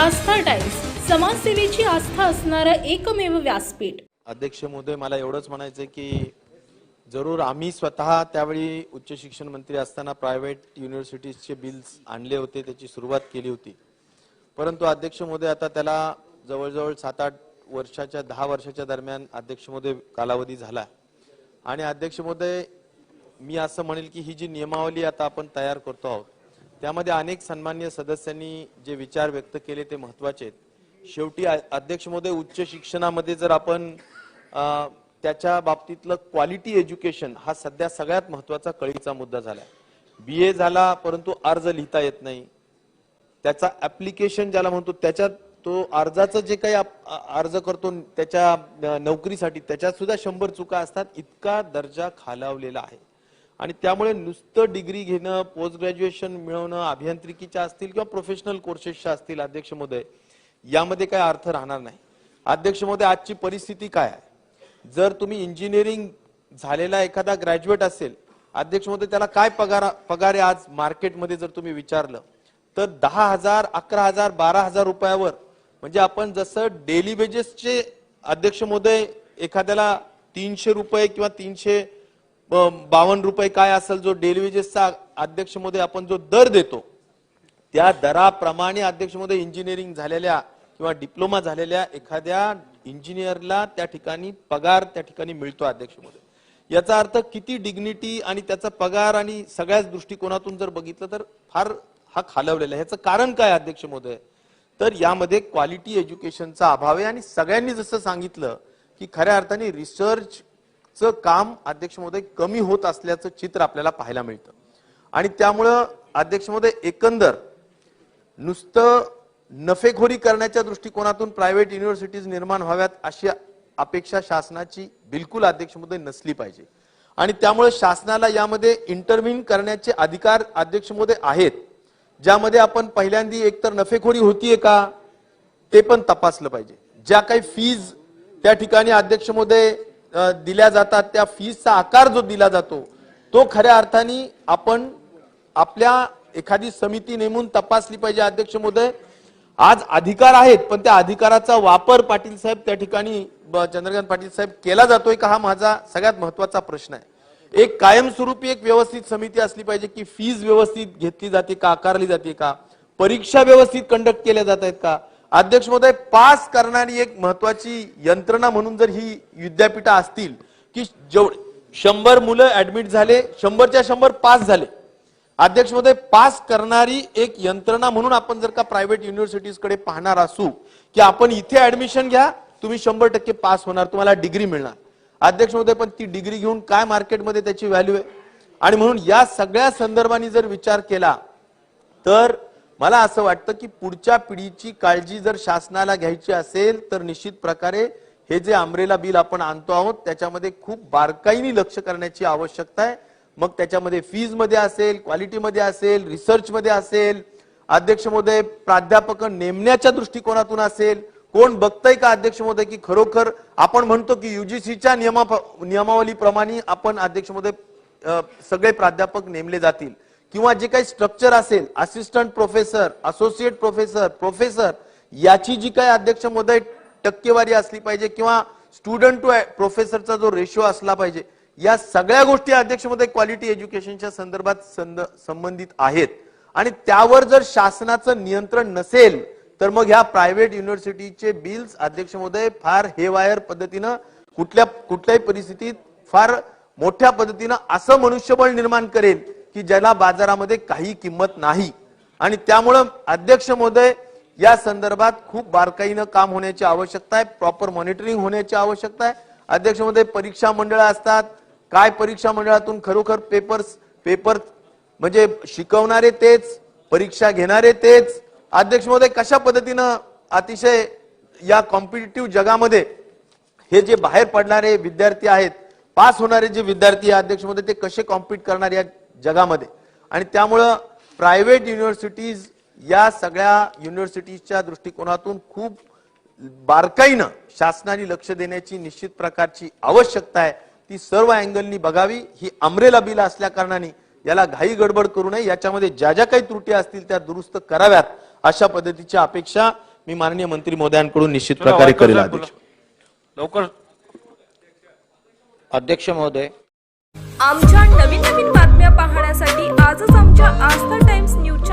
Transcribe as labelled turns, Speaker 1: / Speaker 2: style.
Speaker 1: आस्था times, समाजसेवेची आस्था असणारं एकमेव व्यासपीठ।
Speaker 2: अध्यक्ष महोदय, मला एवढंच म्हणायचं की जरूर आम्ही स्वतः त्यावेळी उच्च शिक्षण मंत्री असताना प्रायव्हेट युनिव्हर्सिटीजचे बिल्स आणले होते, त्याची सुरुवात केली होती। परंतु अध्यक्ष महोदय, आता त्याला जवळजवळ 7-8 वर्षाच्या 10 वर्षाच्या दरम्यान अध्यक्ष महोदय कालावधी झाला आणि अध्यक्ष महोदय, मी असं म्हणेल की ही जी नियमावली आता आपण तयार करतो आहोत त्यामध्ये अनेक सन्माननीय सदस्यांनी जे विचार व्यक्त केले ते महत्त्वाचे आहेत। शेवटी अध्यक्ष महोदय, उच्च शिक्षणामध्ये जर आपण त्याच्या बाबतीतलं क्वालिटी एज्युकेशन हा सध्या सगळ्यात महत्त्वाचा कळीचा मुद्दा झाला। BA झाला परंतु अर्ज लिहिता येत नाही, त्याचा ऍप्लिकेशन ज्याला म्हणतो त्याच्यात तो अर्जाचं जे काही अर्ज करतो त्याच्या नोकरीसाठी त्याच्यात सुद्धा 100 चुका असतात, इतका दर्जा खालावलेला आहे। आणि त्यामुळे नुसतं डिग्री घेणं, पोस्ट ग्रॅज्युएशन मिळवणं, अभियांत्रिकीच्या असतील किंवा प्रोफेशनल कोर्सेसच्या असतील अध्यक्ष महोदय, यामध्ये काही अर्थ राहणार नाही। अध्यक्ष महोदय, आजची परिस्थिती काय आहे? जर तुम्ही इंजिनिअरिंग झालेला एखादा ग्रॅज्युएट असेल अध्यक्ष महोदय, त्याला काय पगार आहे आज मार्केटमध्ये जर तुम्ही विचारलं तर 10,000, 11,000, 12,000 रुपयावर, म्हणजे आपण जसं डेली वेजेसचे अध्यक्ष महोदय एखाद्याला 300 रुपये किंवा 352 रुपये काय असेल जो डेली वेजेसचा अध्यक्ष महोदय आपण जो दर देतो त्या दराप्रमाणे अध्यक्ष महोदय इंजिनिअरिंग झालेल्या किंवा डिप्लोमा झालेल्या एखाद्या इंजिनियरला त्या ठिकाणी पगार त्या ठिकाणी मिळतो अध्यक्ष महोदय। याचा अर्थ किती डिग्निटी आणि त्याचा पगार आणि सगळ्याच दृष्टिकोनातून जर बघितलं तर फार हा खालावलेला आहे। ह्याचं कारण काय अध्यक्ष महोदय? तर यामध्ये क्वालिटी एज्युकेशनचा अभाव आहे आणि सगळ्यांनी जसं सांगितलं की खऱ्या अर्थाने रिसर्चचं काम अध्यक्ष महोदय कमी होत असल्याचं चित्र आपल्याला पाहायला मिळतं। आणि त्यामुळं अध्यक्ष महोदय, एकंदर नुसतं नफेखोरी करण्याच्या दृष्टिकोनातून प्रायव्हेट युनिव्हर्सिटीज निर्माण व्हाव्यात अशी अपेक्षा शासनाची बिलकुल अध्यक्ष महोदय नसली पाहिजे। आणि त्यामुळे शासनाला यामध्ये इंटरव्हीन करण्याचे अधिकार अध्यक्ष महोदय आहेत, ज्यामध्ये आपण पहिल्यांदा एकतर नफेखोरी होतीये का ते पण तपासलं पाहिजे। ज्या काही फीज त्या ठिकाणी अध्यक्ष महोदय दिल्या जातात त्या फीजचा आकार जो दिला जातो तो खऱ्या अर्थाने आपण आपल्या एखादी समिती नेमून तपासली पाहिजे अध्यक्ष महोदय। आज अधिकार आहेत पण त्या अधिकाराचा वापर पाटील साहेब त्या ठिकाणी चंद्रकांत पाटील साहेब केला जातोय का, हा माझा सगळ्यात महत्त्वाचा प्रश्न आहे। एक कायमस्वरूपी एक व्यवस्थित समिती असली पाहिजे की फीज व्यवस्थित घेतली जाते का, आकारली जाते का, परीक्षा व्यवस्थित कंडक्ट केल्या जात आहेत का। अध्यक्ष महोदय, पास करणारी एक महत्त्वाची यंत्रणा म्हणून जर ही विद्यापीठ असतील की 100 मुलं ऍडमिट झाले, 100च्या 100 पास झाले, अध्यक्ष महोदय पास करणारी एक यंत्रणा म्हणून आपण जर का प्रायव्हेट युनिव्हर्सिटीज कडे पाहणार असू की आपण इथे ऍडमिशन घ्या, तुम्ही 100% पास होणार, तुम्हाला डिग्री मिळणार। अध्यक्ष महोदय, पण ती डिग्री घेऊन काय मार्केटमध्ये त्याची व्हॅल्यू आहे? आणि म्हणून या सगळ्या संदर्भाने जर विचार केला तर मला असं वाटतं की पुढच्या पिढीची काळजी जर शासनाला घ्यायची असेल तर निश्चित प्रकारे हे जे अमरेला बिल आपण आणतो आहोत त्याच्यामध्ये खूप बारकाईने लक्ष करण्याची आवश्यकता आहे। मग त्याच्यामध्ये फीज मध्ये असेल, क्वालिटी मध्ये असेल, रिसर्च मध्ये असेल, अध्यक्ष महोदय प्राध्यापक नेमण्याच्या दृष्टिकोनातून असेल, कोण बघतंय का अध्यक्ष महोदय की खरोखर आपण म्हणतो की UGCच्या नियमावलीप्रमाणे आपण अध्यक्ष महोदय सगळे प्राध्यापक नेमले जातील किंवा जे काही स्ट्रक्चर असेल assistant professor, associate professor, professor याची जी काही अध्यक्ष महोदय टक्केवारी असली पाहिजे किंवा स्टुडंट टू प्रोफेसरचा जो रेशो असला पाहिजे, या सगळ्या गोष्टी अध्यक्ष महोदय क्वालिटी एज्युकेशनच्या संदर्भात संबंधित आहेत। आणि त्यावर जर शासनाचं नियंत्रण नसेल तर मग ह्या प्रायव्हेट युनिव्हर्सिटीचे बिल्स अध्यक्ष महोदय फार हेवायर पद्धतीनं कुठल्याही परिस्थितीत फार मोठ्या पद्धतीनं असं मनुष्यबळ निर्माण करेल की ज्याला बाजारामध्ये काही किंमत नाही। आणि त्यामुळं अध्यक्ष महोदय या संदर्भात खूप बारकाईनं काम होण्याची आवश्यकता आहे, प्रॉपर मॉनिटरिंग होण्याची आवश्यकता आहे। अध्यक्ष महोदय, परीक्षा मंडळ असतात, काय परीक्षा मंडळातून खरोखर पेपर म्हणजे शिकवणारे तेच, परीक्षा घेणारे तेच, अध्यक्ष महोदय कशा पद्धतीनं अतिशय या कॉम्पिटिटिव्ह जगामध्ये हे जे बाहेर पडणारे विद्यार्थी आहेत, पास होणारे जे विद्यार्थी अध्यक्ष महोदय ते कसे कॉम्पिट करणार या जगामध्ये। आणि त्यामुळं प्रायव्हेट युनिव्हर्सिटीज या सगळ्या युनिव्हर्सिटीजच्या दृष्टिकोनातून खूप बारकाईनं शासनाने लक्ष देण्याची निश्चित प्रकारची आवश्यकता आहे, ती सर्व अँगलनी बघावी। ही अमरेला बिल असल्या कारणाने याला घाई गडबड करू नये, याच्यामध्ये ज्या ज्या काही त्रुटी असतील त्या दुरुस्त कराव्यात अशा पद्धतीची अपेक्षा मी माननीय मंत्री महोदयांकडून निश्चित प्रकारे करेल अध्यक्ष.
Speaker 3: लवकर.
Speaker 4: अध्यक्ष महोदय,
Speaker 5: आमच्या नवीन बातम्या पाहण्यासाठी आजच आमच्या आस्था टाइम्स न्यूज